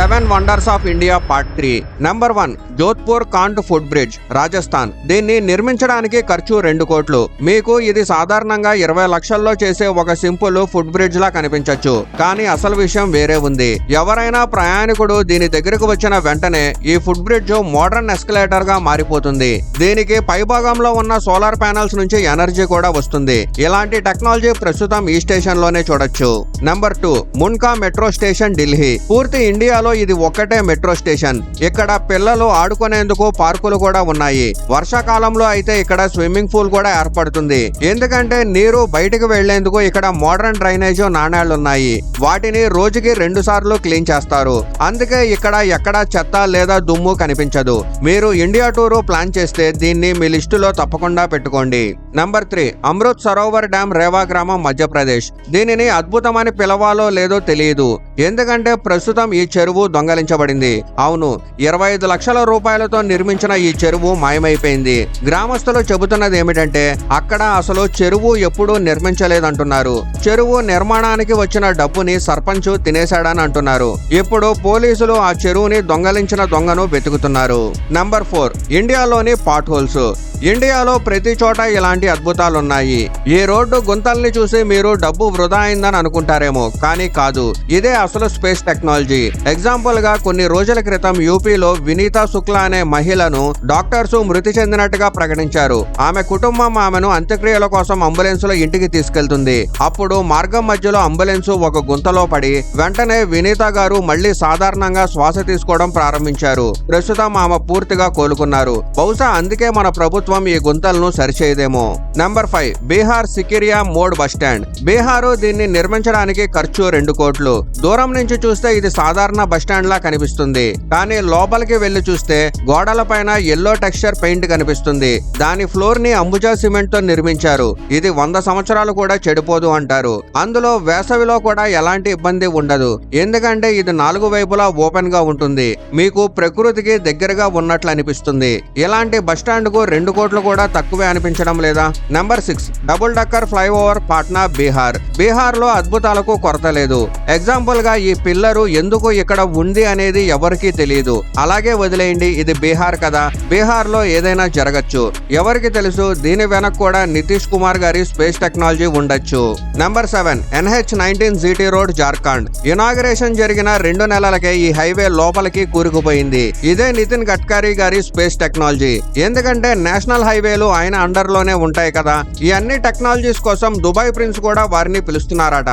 7 wonders of India part 3. Number 1 Jodhpur can't foot bridge, Rajasthan. దీన్ని నిర్మించడానికి ఖర్చు 2 కోట్లు. మీకు ఇది సాధారణంగా 20 లక్షల్లో చేసే ఒక సింపుల్ ఫుట్ బ్రిడ్జ్ లా కనిపించొచ్చు, కానీ అసలు విషయం వేరే ఉంది. ఎవరైనా ప్రయాణికుడు దీని దగ్గరకు వచ్చిన వెంటనే ఈ ఫుట్ బ్రిడ్జ్ మోడర్న్ ఎస్కలేటర్ గా మారిపోతుంది. దీనికి పైభాగంలో ఉన్న సోలార్ ప్యానెల్స్ నుంచి ఎనర్జీ కూడా వస్తుంది. ఇలాంటి టెక్నాలజీ ప్రస్తుతం ఈ స్టేషన్ లోనే చూడొచ్చు. Number 2 Munirka metro station, Delhi. పూర్తి ఇండియాలో ఇది ఒక్కటే మెట్రో స్టేషన్. ఇక్కడ పిల్లలు ఆడుకునేందుకు పార్కులు కూడా ఉన్నాయి. వర్షాకాలంలో అయితే ఇక్కడ స్విమ్మింగ్ పూల్ కూడా ఏర్పడుతుంది. ఎందుకంటే నీరు బయటకు వెళ్లేందుకు ఇక్కడ మోడర్న్ డ్రైనేజ్ నాణేళ్లున్నాయి. వాటిని రోజుకి 2 సార్లు క్లీన్ చేస్తారు. అందుకే ఇక్కడ ఎక్కడా చెత్త లేదా దుమ్ము కనిపించదు. మీరు ఇండియా టూర్ ప్లాన్ చేస్తే దీన్ని మీ లిస్టులో తప్పకుండా పెట్టుకోండి. నంబర్ 3 అమృత్ సరోవర్ డ్యామ్, రేవా గ్రామం, మధ్యప్రదేశ్. దీనిని అద్భుతమని పిలవాలో లేదో తెలియదు, ఎందుకంటే ప్రస్తుతం ఈ చెరువు దొంగలించబడింది. అవును, 25 లక్షల రూపాయలతో నిర్మించిన ఈ చెరువు మాయమైపోయింది. గ్రామస్తులు చెబుతున్నది ఏమిటంటే అక్కడ అసలు చెరువు ఎప్పుడూ నిర్మించలేదంటున్నారు. చెరువు నిర్మాణానికి వచ్చిన డబ్బుని సర్పంచ్ తినేశాడని అంటున్నారు. ఇప్పుడు పోలీసులు ఆ చెరువుని దొంగలించిన దొంగను వెతుకుతున్నారు. నంబర్ 4 ఇండియాలోని పాట్ హోల్స్. ఇండియాలో ప్రతి చోట ఇలాంటి అద్భుతాలున్నాయి. ఈ రోడ్డు గుంతల్ని చూసి మీరు డబ్బు వృధా అయిందని అనుకుంటారేమో, కానీ కాదు. ఇదే అసలు స్పేస్ టెక్నాలజీ. ఎగ్జాంపుల్ గా కొన్ని రోజుల క్రితం యూపీలో వినీతా శుక్లా అనే మహిళను డాక్టర్స్ మృతి చెందినట్టుగా ప్రకటించారు. ఆమె కుటుంబం ఆమెను అంత్యక్రియల కోసం అంబులెన్స్ లో ఇంటికి తీసుకెళ్తుంది. అప్పుడు మార్గం మధ్యలో అంబులెన్స్ ఒక గుంతలో పడి వెంటనే వినీతా గారు మళ్లీ సాధారణంగా శ్వాస తీసుకోవడం ప్రారంభించారు. ప్రస్తుతం ఆమె పూర్తిగా కోలుకున్నారు. బహుశా అందుకే మన ప్రభుత్వం ఈ గుంతలను సరిచేయదేమో. Number 5 Bihar Sikiriya Mod bus stand. బీహార్ దీన్ని నిర్మించడానికి ఖర్చు 2 కోట్లు. దూరం నుంచి చూస్తే ఇది సాధారణ బస్టాండ్ లా కనిపిస్తుంది, కానీ లోపలికి వెళ్లి చూస్తే గోడల పైన ఎల్లో టెక్స్చర్ పెయింట్ కనిపిస్తుంది. దాని ఫ్లోర్ ని అంబుజా సిమెంట్ తో నిర్మించారు. ఇది 100 సంవత్సరాలు కూడా చెడిపోదు అంటారు. అందులో వేసవిలో కూడా ఎలాంటి ఇబ్బంది ఉండదు, ఎందుకంటే ఇది 4 వైపులా ఓపెన్ గా ఉంటుంది. మీకు ప్రకృతికి దగ్గరగా ఉన్నట్లు అనిపిస్తుంది. ఇలాంటి బస్టాండ్ కు 2 కోట్లు కూడా తక్కువే అనిపించడం లేదా? Number 6 double decker flyover, Patna, Bihar. Bihar లో అద్భుతాలకు కొరత లేదు. ఎగ్జాంపుల్ గా ఈ పిల్లరు ఎందుకు ఇక్కడ ఉంది అనేది ఎవరికీ తెలియదు. అలాగే వదిలేయండి, ఇది బీహార్ కదా, బీహార్ లో ఏదైనా జరగచ్చు. ఎవరికి తెలుసు, దీని వెనక కూడా నితీష్ కుమార్ గారి స్పేస్ టెక్నాలజీ ఉండొచ్చు. Number 7 NH19 GT road, Jharkhand. Inauguration జరిగిన 2 నెలలకే ఈ హైవే లోపలికి కూరుకుపోయింది. ఇదే నితిన్ గడ్కరీ గారి స్పేస్ టెక్నాలజీ. ఎందుకంటే నేషనల్ హైవేలు ఆయన అండర్ లోనే ఉంటాయి కదా. ఈ అన్ని టెక్నాలజీస్ కోసం దుబాయ్ ప్రిన్స్ కూడా వారిని పిలుస్తున్నారట.